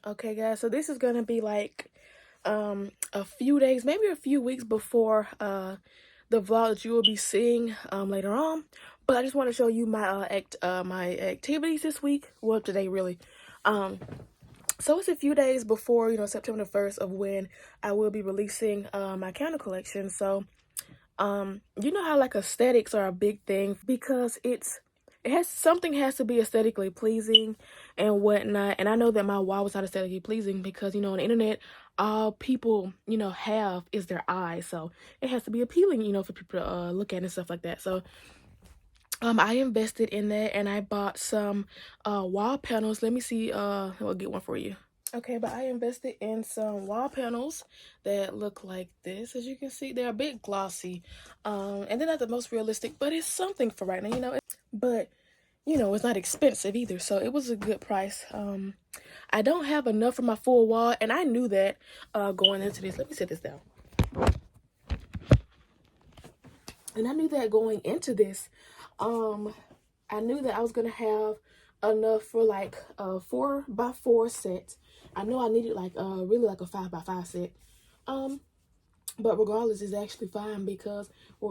Okay, guys, so this is gonna be like a few days, maybe a few weeks before the vlog that you will be seeing later on. But I just want to show you my my activities this week. Well, today really. So it's a few days before, September the 1st of when I will be releasing my candle collection. So you know how like aesthetics are a big thing because something has to be aesthetically pleasing and whatnot. And I know that my wall was not aesthetically pleasing because, on the internet, all people, have is their eyes. So it has to be appealing, for people to look at and stuff like that. So I invested in that and I bought some wall panels. Let me see, I'll get one for you. Okay, but I invested in some wall panels that look like this. As you can see, they're a bit glossy. And they're not the most realistic, but it's something for right now, But, it's not expensive either, so it was a good price. I don't have enough for my full wall, and I knew that going into this. Let me sit this down. And I knew that going into this, I knew that I was going to have enough for like a 4x4 set. I know I needed like really like a 5x5 set. But regardless, it's actually fine because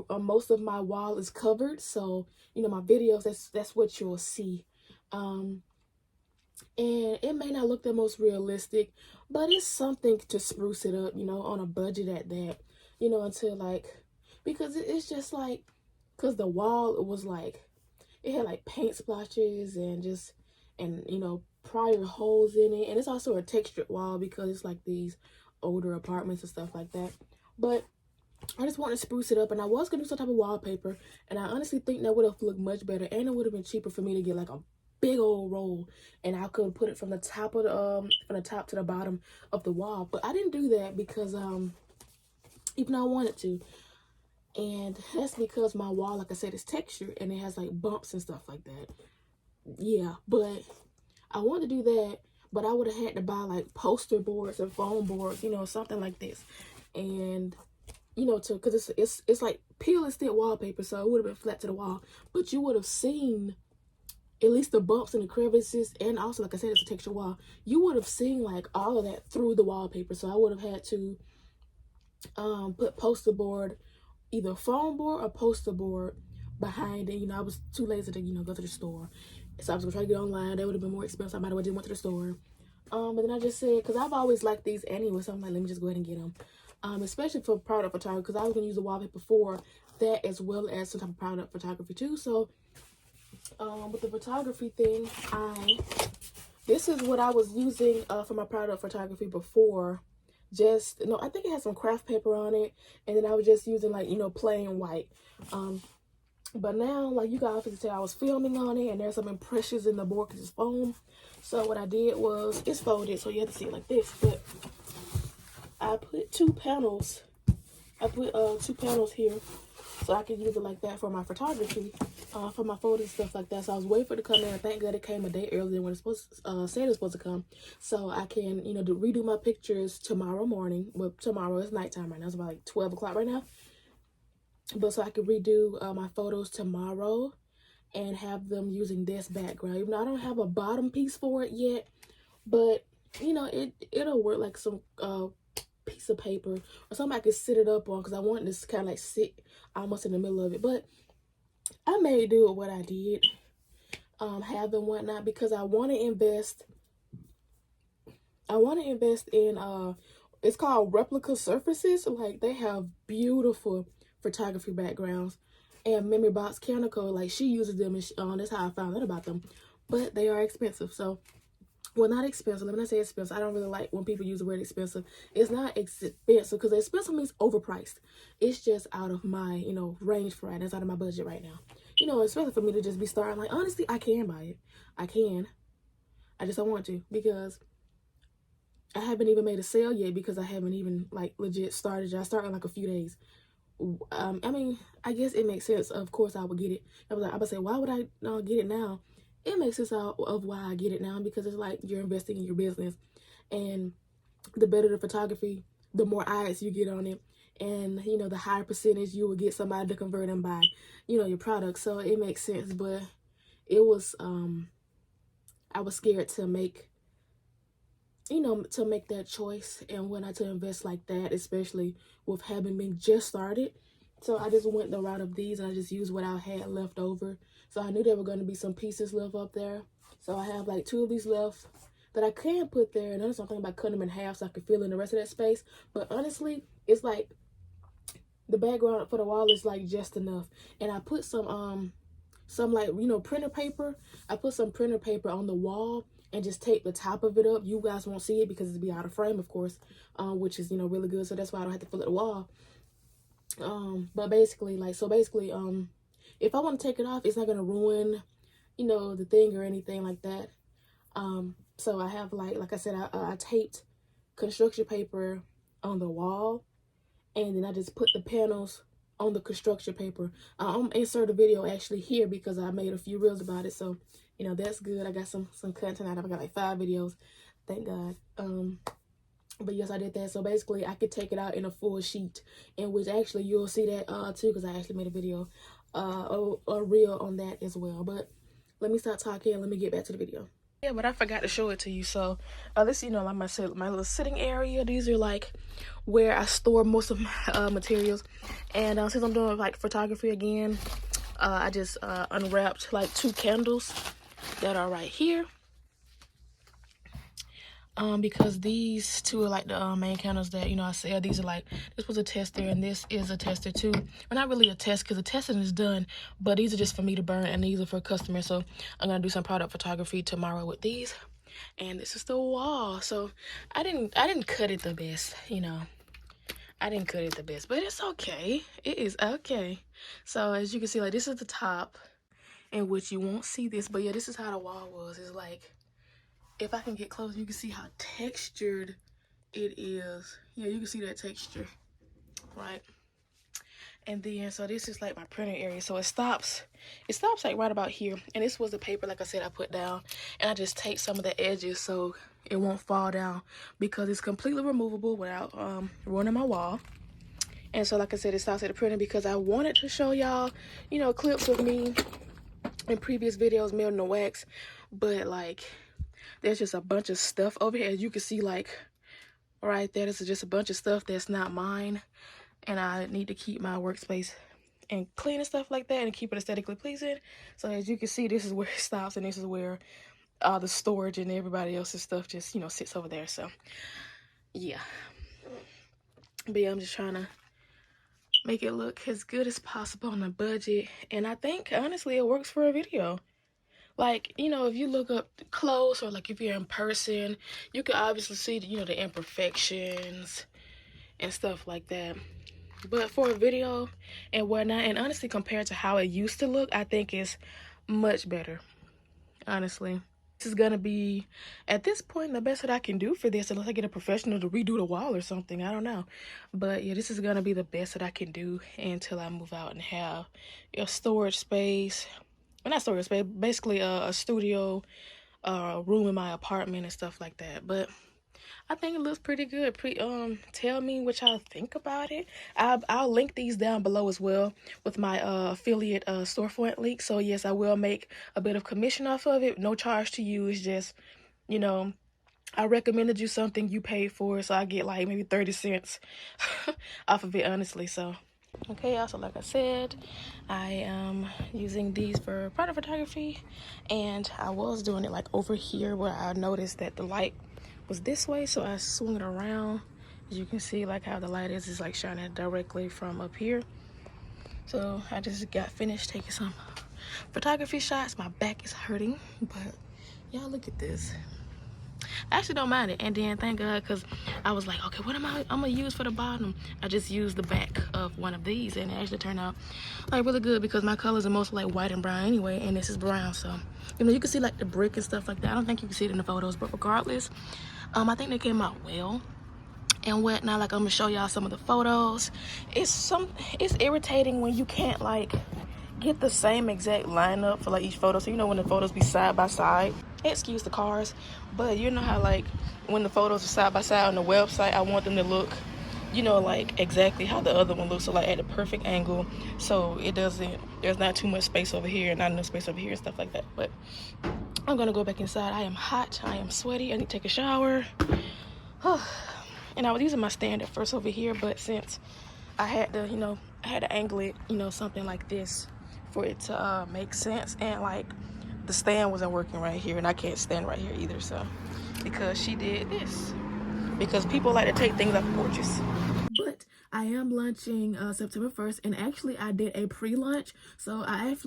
most of my wall is covered. So, my videos, that's what you'll see. And it may not look the most realistic, but it's something to spruce it up, on a budget at that, until like, because it's just like, because the wall, it was like, it had like paint splotches and prior holes in it. And it's also a textured wall because it's like these older apartments and stuff like that. But I just wanted to spruce it up, and I was gonna do some type of wallpaper, and I honestly think that would have looked much better, and it would have been cheaper for me to get like a big old roll, and I could put it from the top of the from the top to the bottom of the wall. But I didn't do that because even though I wanted to, and that's because my wall, like I said, is textured and it has like bumps and stuff like that. Yeah, but I wanted to do that, but I would have had to buy like poster boards and foam boards, something like this, and because it's like peel and stick wallpaper, so it would have been flat to the wall, but you would have seen at least the bumps and the crevices, and also, like I said, it's a texture wall. You would have seen like all of that through the wallpaper, so I would have had to put poster board, either foam board or poster board behind it. I was too lazy to go to the store, so I was gonna try to get online. That would have been more expensive. I might have just went to the store. But then I just said, because I've always liked these anyway, so I'm like, let me just go ahead and get them. Especially for product photography, because I was going to use the wallpaper for that as well as some type of product photography too. So, with the photography thing, this is what I was using for my product photography before. I think it had some craft paper on it, and then I was just using like, plain white. But now, like, you guys can tell I was filming on it, and there's some impressions in the board because it's foam. So what I did was, it's folded, so you have to see it like this, but I put two panels. I put 2 panels here, so I can use it like that for my photography, for my photos and stuff like that. So I was waiting for it to come in. Thank God it came a day earlier than when it's said it was supposed to come, so I can redo my pictures tomorrow morning. Well, tomorrow is nighttime right now. It's about like 12 o'clock right now. But so I can redo my photos tomorrow and have them using this background. Even though I don't have a bottom piece for it yet, but it'll work like some piece of paper or something I could sit it up on, because I want this kind of like sit almost in the middle of it. But I may do it what I did, have and whatnot, because I want to invest in it's called replica surfaces. Like, they have beautiful photography backgrounds, and Memory Box Candle Co, like, she uses them, and that's how I found out about them. But they are expensive. So, well, not expensive. Let me not say expensive. I don't really like when people use the word expensive. It's not expensive, because expensive means overpriced. It's just out of my, range for right now. It's out of my budget right now. Especially for me to just be starting. Like, honestly, I can buy it. I can. I just don't want to, because I haven't even made a sale yet, because I haven't even, like, legit started. I started in like a few days. I mean, I guess it makes sense. Of course, I would get it. I would say, why would I not get it now? It makes sense of why I get it now, because it's like you're investing in your business, and the better the photography, the more eyes you get on it, and the higher percentage you will get somebody to convert and buy your product. So it makes sense. But it was I was scared to make you know, to make that choice and when not to invest like that, especially with having been just started. So I just went the route of these, and I just used what I had left over. So I knew there were going to be some pieces left up there. So I have like 2 of these left that I can put there. And then I'm thinking about cutting them in half so I can fill in the rest of that space. But honestly, it's like the background for the wall is like just enough. And I put some like, you know, printer paper. I put some printer paper on the wall and just tape the top of it up. You guys won't see it because it'll be out of frame, of course, which is, you know, really good. So that's why I don't have to fill it the wall. But basically, like, so basically, if I want to take it off, it's not gonna ruin, you know, the thing or anything like that. So I have like I said, I taped construction paper on the wall, and then I just put the panels on the construction paper. I'm insert a video actually here because I made a few reels about it. So, you know, that's good. I got some content out of it. I got like 5 videos, thank God. But yes, I did that. So basically, I could take it out in a full sheet, in which actually you'll see that too, because I actually made a video, a reel on that as well. But let me stop talking and let me get back to the video. Yeah, but I forgot to show it to you. So this, you know, like my little sitting area. These are like where I store most of my materials. And since I'm doing like photography again, I just unwrapped like 2 candles that are right here. Because these 2 are like the main candles that, you know, I sell. These are like, this was a tester and this is a tester too. Well, not really a test because the testing is done, but these are just for me to burn and these are for customers. So I'm gonna do some product photography tomorrow with these. And this is the wall. So I didn't cut it the best, you know. I didn't cut it the best, but it's okay. It is okay. So as you can see, like, this is the top, in which you won't see this, but yeah, this is how the wall was. It's like, if I can get close, you can see how textured it is. Yeah, you can see that texture, right? And then, so this is like my printer area. So it stops like right about here. And this was the paper, like I said, I put down. And I just take some of the edges so it won't fall down, because it's completely removable without ruining my wall. And so, like I said, it stops at the printer because I wanted to show y'all, you know, clips of me in previous videos melting the wax. But like, there's just a bunch of stuff over here. As you can see, like right there, this is just a bunch of stuff that's not mine. And I need to keep my workspace and clean and stuff like that and keep it aesthetically pleasing. So as you can see, this is where it stops, and this is where all the storage and everybody else's stuff just, you know, sits over there. So yeah. But yeah, I'm just trying to make it look as good as possible on a budget. And I think, honestly, it works for a video. Like, you know, if you look up close, or like if you're in person, you can obviously see, you know, the imperfections and stuff like that. But for a video and whatnot, and honestly, compared to how it used to look, I think it's much better, honestly. This is gonna be, at this point, the best that I can do for this, unless I get a professional to redo the wall or something. I don't know. But yeah, this is gonna be the best that I can do until I move out and have a storage space. Well, not storage space, basically a studio, room in my apartment and stuff like that. But I think it looks pretty good. Tell me what y'all think about it. I'll link these down below as well with my affiliate storefront link. So yes, I will make a bit of commission off of it. No charge to you. It's just, you know, I recommended you something, you paid for it, so I get like maybe 30 cents off of it, honestly. So okay, also, like I said, I am using these for product photography, and I was doing it like over here where I noticed that the light was this way, so I swung it around. As you can see, like how the light is like shining directly from up here. So I just got finished taking some photography shots. My back is hurting, but y'all look at this. I actually don't mind it. And then thank God, because I was like, okay, what am I'm gonna use for the bottom? I just used the back of one of these, and it actually turned out like really good, because my colors are mostly like white and brown anyway, and this is brown. So, you know, you can see like the brick and stuff like that. I don't think you can see it in the photos, but regardless, I think they came out well and whatnot. Like, I'm gonna show y'all some of the photos. It's irritating when you can't like get the same exact lineup for like each photo. So you know, when the photos be side by side, excuse the cars, but you know how like when the photos are side by side on the website, I want them to look you know, like exactly how the other one looks, so like at a perfect angle, so it doesn't, there's not too much space over here, not enough space over here and stuff like that. But I'm gonna go back inside. I am hot, I am sweaty, I need to take a shower. And I was using my stand at first over here, but since I had to, you know, I had to angle it, you know, something like this for it to make sense. And like the stand wasn't working right here, and I can't stand right here either. So because she did this, because people like to take things off porches. But I am launching September 1st, and actually I did a pre-launch, so I've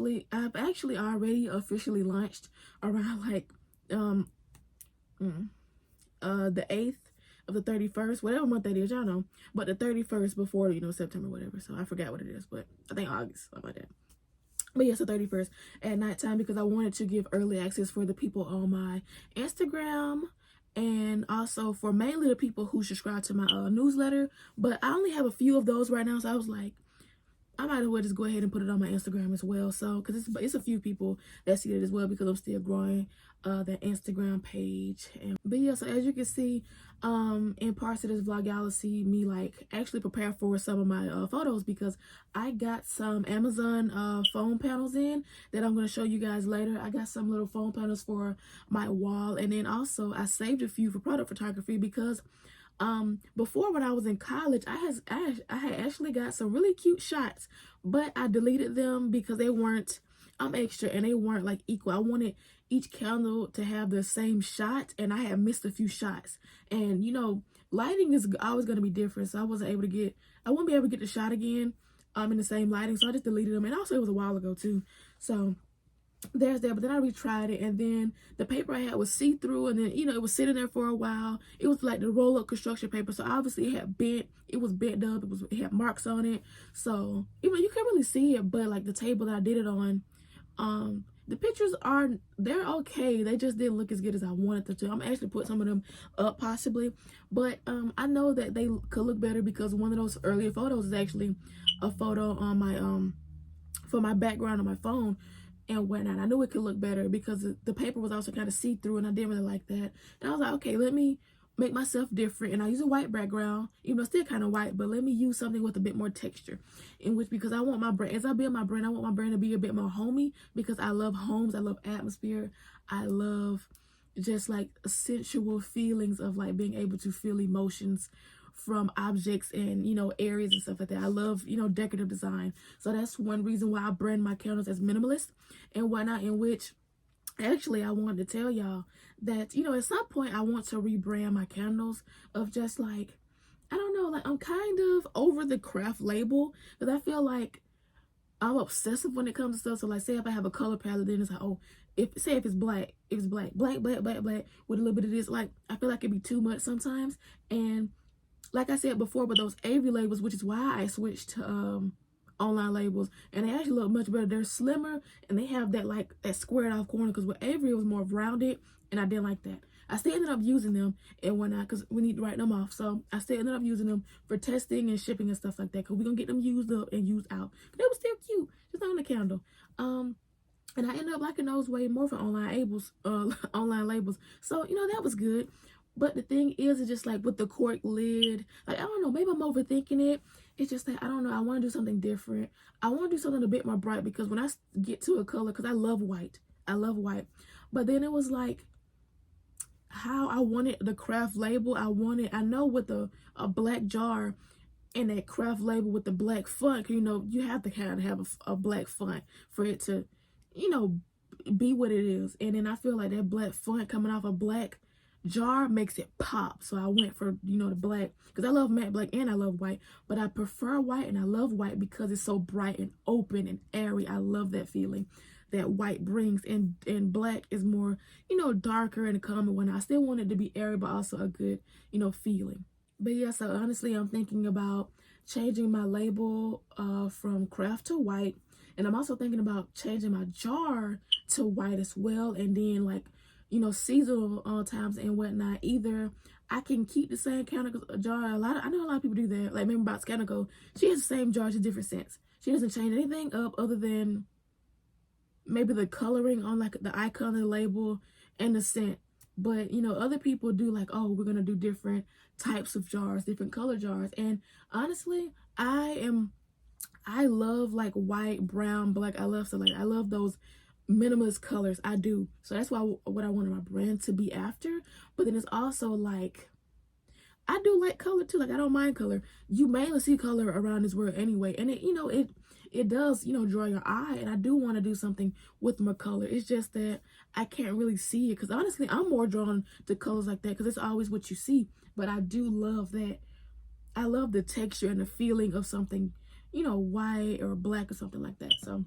actually already officially launched around like the 8th of the 31st, whatever month that is, y'all know, but the 31st before, you know, September, whatever. So I forgot what it is, but I think August, something like that. But yes, the 31st at nighttime, because I wanted to give early access for the people on my Instagram, and also for mainly the people who subscribe to my newsletter. But I only have a few of those right now, so I was like, I might as well just go ahead and put it on my Instagram as well. So, because it's a few people that see it as well, because I'm still growing that Instagram page. But yeah, so as you can see, in parts of this vlog, y'all will see me like actually prepare for some of my photos, because I got some Amazon phone panels in that I'm going to show you guys later. I got some little phone panels for my wall, and then also I saved a few for product photography, because before, when I was in college, I had actually got some really cute shots, but I deleted them because they weren't extra, and they weren't like equal. I wanted each candle to have the same shot, and I had missed a few shots. And you know, lighting is always going to be different, so I wouldn't be able to get the shot again in the same lighting, so I just deleted them. And also, it was a while ago too, so there's that. But then I retried it, and then the paper I had was see-through, and then, you know, it was sitting there for a while. It was like the roll-up construction paper, so obviously it had bent, it was bent up, it had marks on it, so you know, you can't really see it. But like the table that I did it on, the pictures they're okay, they just didn't look as good as I wanted them to. I'm actually put some of them up possibly, but I know that they could look better, because one of those earlier photos is actually a photo on my for my background on my phone and whatnot. I knew it could look better because the paper was also kind of see-through, and I didn't really like that. And I was like, okay, let me make myself different, and I use a white background, even though it's still kind of white, but let me use something with a bit more texture, in which, because I want my brand, as I build my brand, I want my brand to be a bit more homey, because I love homes, I love atmosphere, I love just like sensual feelings of like being able to feel emotions from objects and, you know, areas and stuff like that. I love, you know, decorative design. So that's one reason why I brand my candles as minimalist and whatnot, in which actually I wanted to tell y'all that, you know, at some point I want to rebrand my candles of just like, I don't know, like I'm kind of over the craft label, because I feel like I'm obsessive when it comes to stuff. So like, say if I have a color palette, then it's like, oh, if it's black, black with a little bit of this, like I feel like it'd be too much sometimes. And like I said before, with those Avery labels, which is why I switched to online labels, and they actually look much better. They're slimmer, and they have that like that squared off corner, because with Avery it was more rounded, and I didn't like that. I still ended up using them and whatnot, because we need to write them off. So I still ended up using them for testing and shipping and stuff like that, because we're gonna get them used up and used out. They were still cute, just not on the candle. And I ended up liking those way more for online labels. So, you know, that was good. But the thing is, it's just like with the cork lid, like, I don't know, maybe I'm overthinking it. It's just that, I don't know, I want to do something different. I want to do something a bit more bright, because when I get to a color, because I love white. But then it was like, how I wanted the craft label. I know with a black jar and that craft label with the black font, you know, you have to kind of have a black font for it to, you know, be what it is. And then I feel like that black font coming off a black jar makes it pop. So I went for, you know, the black, because I love matte black and I love white, but I prefer white, and I love white because it's so bright and open and airy. I love that feeling that white brings, and black is more, you know, darker and calm, when I still want it to be airy but also a good, you know, feeling. But yeah, so honestly, I'm thinking about changing my label from craft to white, and I'm also thinking about changing my jar to white as well. And then, like, you know, seasonal times and whatnot, either I can keep the same candle jar. I know a lot of people do that. Like, remember about Scandal, she has the same jar, just different scents. She doesn't change anything up other than maybe the coloring on like the icon of the label and the scent. But you know, other people do like, oh, we're gonna do different types of jars, different color jars. And honestly, I love like white, brown, black. I love those minimalist colors. I do. So that's why what I wanted my brand to be after. But then it's also like, I do like color too. Like, I don't mind color. You mainly see color around this world anyway, and it does, draw your eye. And I do want to do something with my color. It's just that I can't really see it, because honestly, I'm more drawn to colors like that because it's always what you see. But I do love that. I love the texture and the feeling of something, white or black or something like that. So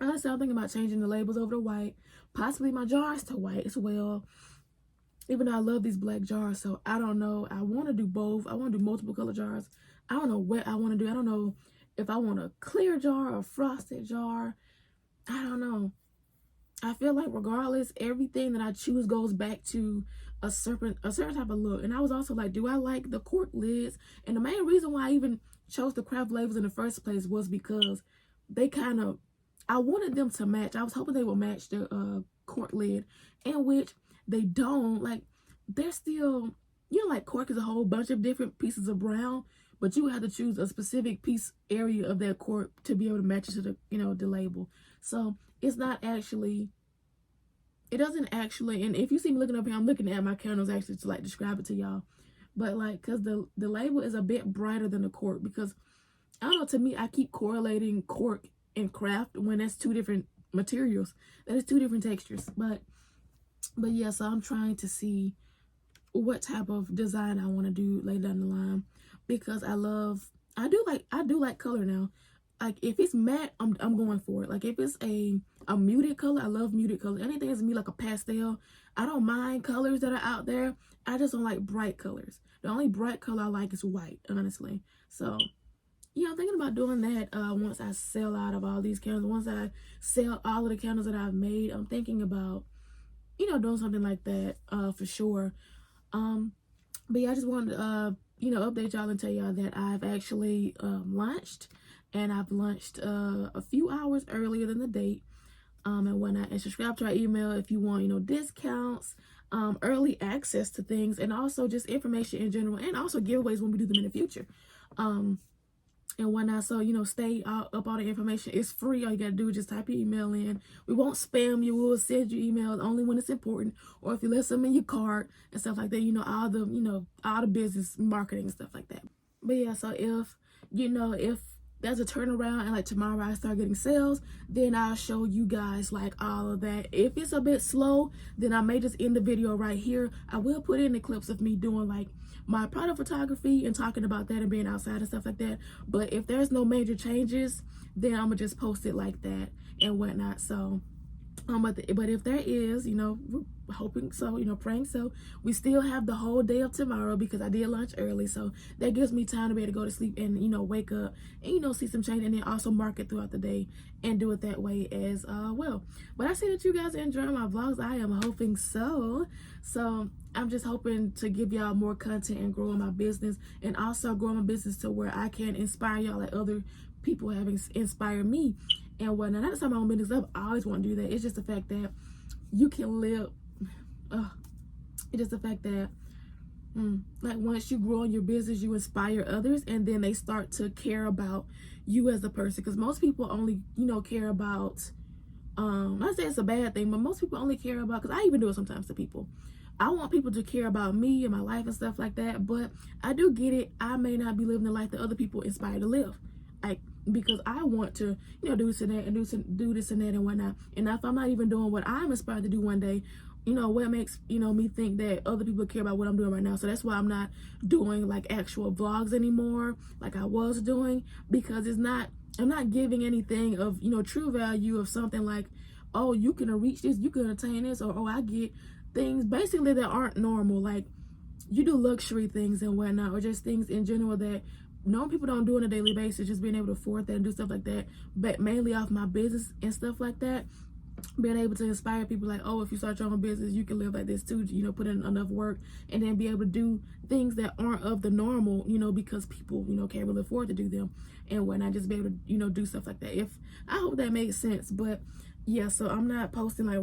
honestly, I'm thinking about changing the labels over to white, possibly my jars to white as well. Even though I love these black jars, so I don't know. I want to do both. I want to do multiple color jars. I don't know what I want to do. I don't know if I want a clear jar or a frosted jar. I don't know. I feel like regardless, everything that I choose goes back to a certain type of look. And I was also like, do I like the cork lids? And the main reason why I even chose the craft labels in the first place was because they kind of, I wanted them to match. I was hoping they would match the cork lid, in which they don't. Like, they're still, like cork is a whole bunch of different pieces of brown, but you have to choose a specific piece area of that cork to be able to match it to the, the label. So it's not actually, it doesn't actually, and if you see me looking up here, I'm looking at my candles actually to like describe it to y'all. But like, cause the label is a bit brighter than the cork, because I don't know, to me, I keep correlating cork and craft when that's two different materials. That is two different textures. But yeah, so I'm trying to see what type of design I want to do later down the line, because I do like color now. Like, if it's matte, I'm going for it. Like, if it's a muted color, I love muted color. Anything that's me like a pastel, I don't mind colors that are out there. I just don't like bright colors. The only bright color I like is white, honestly. So yeah, I'm thinking about doing that once I sell out of all these candles. Once I sell all of the candles that I've made, I'm thinking about, doing something like that for sure. But yeah, I just wanted to, update y'all and tell y'all that I've actually launched. And I've launched a few hours earlier than the date. And subscribe to our email if you want, discounts, early access to things, and also just information in general, and also giveaways when we do them in the future. And whatnot. So, stay up all the information. It's free. All you gotta do is just type your email in. We won't spam you. We'll send you emails only when it's important, or if you let something in your cart and stuff like that. All the business marketing and stuff like that. But yeah, so if there's a turnaround and like tomorrow I start getting sales, then I'll show you guys like all of that. If it's a bit slow, then I may just end the video right here. I will put in the clips of me doing like my product photography and talking about that and being outside and stuff like that. But if there's no major changes, then I'm gonna just post it like that and whatnot. So but if there is, we're hoping so, praying so, we still have the whole day of tomorrow, because I did lunch early, so that gives me time to be able to go to sleep and wake up and see some change, and then also market throughout the day and do it that way as well. But I see that you guys enjoy my vlogs. I am hoping so. So I'm just hoping to give y'all more content and grow my business, and also grow my business to where I can inspire y'all like other people have inspired me and whatnot. Not to say my own business up, I always want to do that. It's just the fact that you can live. It's just the fact that like, once you grow in your business, you inspire others, and then they start to care about you as a person. Because most people only care about, not say it's a bad thing, but most people only care about, because I even do it sometimes to people, I want people to care about me and my life and stuff like that. But I do get it, I may not be living the life that other people inspire to live, like, because I want to do this and that and do this and that and whatnot. And if I'm not even doing what I'm inspired to do one day, what makes me think that other people care about what I'm doing right now. So that's why I'm not doing like actual vlogs anymore like I was doing, because I'm not giving anything of true value of something like, oh, you can reach this, you can attain this, or oh, I get things basically that aren't normal. Like, you do luxury things and whatnot, or just things in general that normal people don't do on a daily basis, just being able to afford that and do stuff like that, but mainly off my business and stuff like that. Being able to inspire people like, oh, if you start your own business, you can live like this too, put in enough work, and then be able to do things that aren't of the normal, because people, can't really afford to do them and whatnot, just be able to, do stuff like that. I hope that makes sense. But yeah, so I'm not posting like,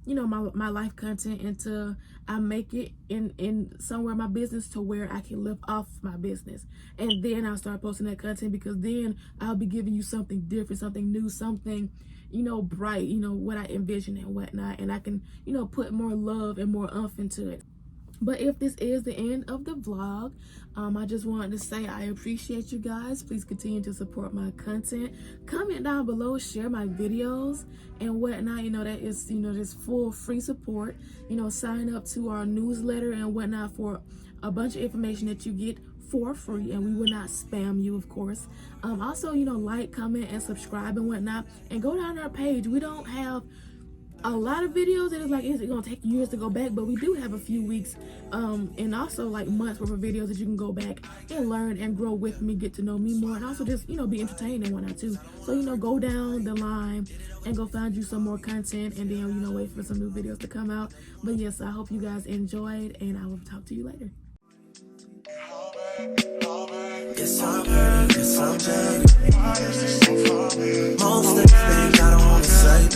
you know, my life content into I make it in somewhere in my business to where I can live off my business. And then I'll start posting that content, because then I'll be giving you something different, something new, something, you know, bright, you know, what I envision and whatnot. And I can, you know, put more love and more oomph into it. But if this is the end of the vlog, I just wanted to say I appreciate you guys. Please continue to support my content. Comment down below, share my videos and whatnot. You know, that is, you know, just full free support. You know, sign up to our newsletter and whatnot for a bunch of information that you get for free, and we will not spam you, of course. Also, you know, like, comment, and subscribe and whatnot. And go down our page. We don't have a lot of videos that is like it's gonna take years to go back, but we do have a few weeks and also like months worth of videos that you can go back and learn and grow with me, get to know me more, and also just, you know, be entertained and whatnot too. So, you know, go down the line and go find you some more content, and then, you know, wait for some new videos to come out. But yes, I hope you guys enjoyed, and I will talk to you later. Yes, I'm good. Yes, I'm good. Most of the things I don't want to say.